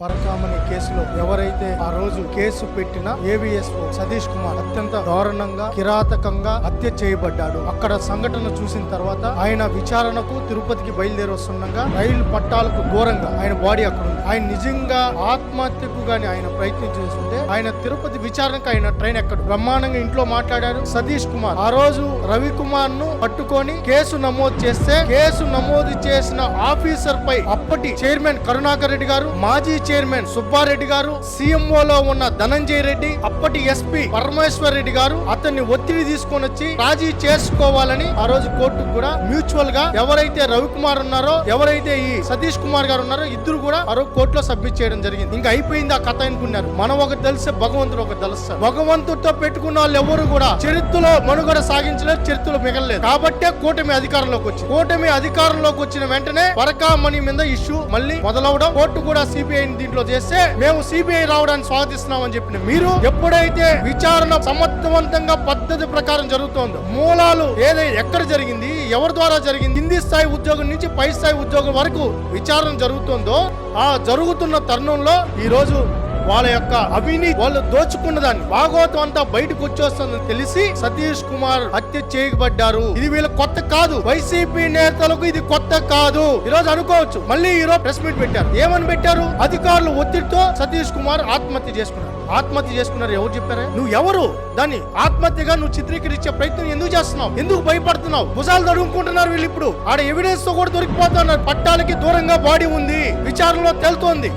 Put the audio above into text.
పరకామణి కేసులో ఎవరైతే ఆ రోజు కేసు పెట్టిన ఏవిఎస్ఓ సతీష్ కుమార్ అత్యంత దారుణంగా కిరాతకంగా హత్య చేయబడ్డాడు. అక్కడ సంఘటన చూసిన తర్వాత ఆయన విచారణకు తిరుపతికి బయలుదేరి వస్తుండగా రైలు పట్టాలకు దూరంగా ఆయన బాడీ అక్కడ ఉంది. ఆయన నిజంగా ఆత్మహత్యకు గాని ఆయన ప్రయత్నం చేస్తుంటే ఆయన తిరుపతి విచారణకు ఆయన ట్రైన్ ఎక్కడు. బ్రహ్మాండంగా ఇంట్లో మాట్లాడారు సతీష్ కుమార్. ఆ రోజు రవికుమార్ ను పట్టుకొని కేసు నమోదు చేస్తే కేసు నమోదు చేసిన ఆఫీసర్ పై అప్పటి చైర్మన్ కరుణాకర్ రెడ్డి గారు, మాజీ చైర్మన్ సుబ్బారెడ్డి గారు, CMO లో ఉన్న ధనంజయ రెడ్డి, అప్పటి SP పరమేశ్వర్ రెడ్డి గారు అతన్ని ఒత్తిడి తీసుకొని వచ్చి రాజీ చేసుకోవాలని ఆ రోజు కోర్టుకు కూడా మ్యూచువల్ గా ఎవరైతే రవికుమార్ ఉన్నారో, ఎవరైతే ఈ సతీష్ కుమార్ గారు ఉన్నారో ఇద్దరు కూడా ఆ రోజు కోర్టులో సబ్మిట్ చేయడం జరిగింది. ఇంకా అయిపోయింది ఆ కథ అనుకున్నారు. మనం ఒకటి తెలిస్తే భగవంతుడు ఒకటి తెలుస్తారు. భగవంతుడితో పెట్టుకున్న వాళ్ళు ఎవరు కూడా చరిత్రలో మనుగడ సాగించలేదు, చరిత్రలో మిగలలేదు. కాబట్టే కూటమి అధికారంలోకి వచ్చింది. కూటమి అధికారంలోకి వచ్చిన వెంటనే పరకామణి మీద ఇష్యూ మళ్ళీ మొదలవడం, కోర్టు కూడా CBI దీంట్లో చేస్తే మేము CBI రావడానికి స్వాగతిస్తున్నామని చెప్పిన మీరు ఎప్పుడైతే విచారణ సమర్థవంతంగా పద్ధతి ప్రకారం జరుగుతోందో, మూలాలు ఏదైతే ఎక్కడ జరిగింది, ఎవరి ద్వారా జరిగింది, కింది స్థాయి ఉద్యోగం నుంచి పై స్థాయి ఉద్యోగం వరకు విచారణ జరుగుతుందో ఆ జరుగుతున్న తరుణంలో ఈ రోజు వాళ్ళ యొక్క అవినీతి, వాళ్ళు దోచుకున్న దాన్ని భాగవతం అంతా బయటకు వచ్చేస్తుందని తెలిసి సతీష్ కుమార్ హత్య చేయబడ్డారు. ఇది వీళ్ళ కొత్త కాదు, వైసీపీ నేతలకు ఇది కొత్త కాదు. ఈ రోజు అనుకోవచ్చు. మళ్ళీ ఈ రోజు ప్రెస్ మీట్ పెట్టారు. ఏమని పెట్టారు? అధికారులు ఒత్తిడితో సతీష్ కుమార్ ఆత్మహత్య చేసుకున్నారు. ఆత్మహత్య చేసుకున్నారు ఎవరు చెప్పారా? నువ్వు ఎవరు? దాన్ని ఆత్మహత్యగా నువ్వు చిత్రీకరించే ప్రయత్నం ఎందుకు చేస్తున్నావు? ఎందుకు భయపడుతున్నావు? భుజాలు తడుముకుంటున్నారు వీళ్ళు. ఇప్పుడు ఆడ ఎవిడెన్స్ తో కూడా దొరికిపోతున్నారు. పట్టాలకి దూరంగా బాడీ ఉంది, విచారణలో తేలుతోంది.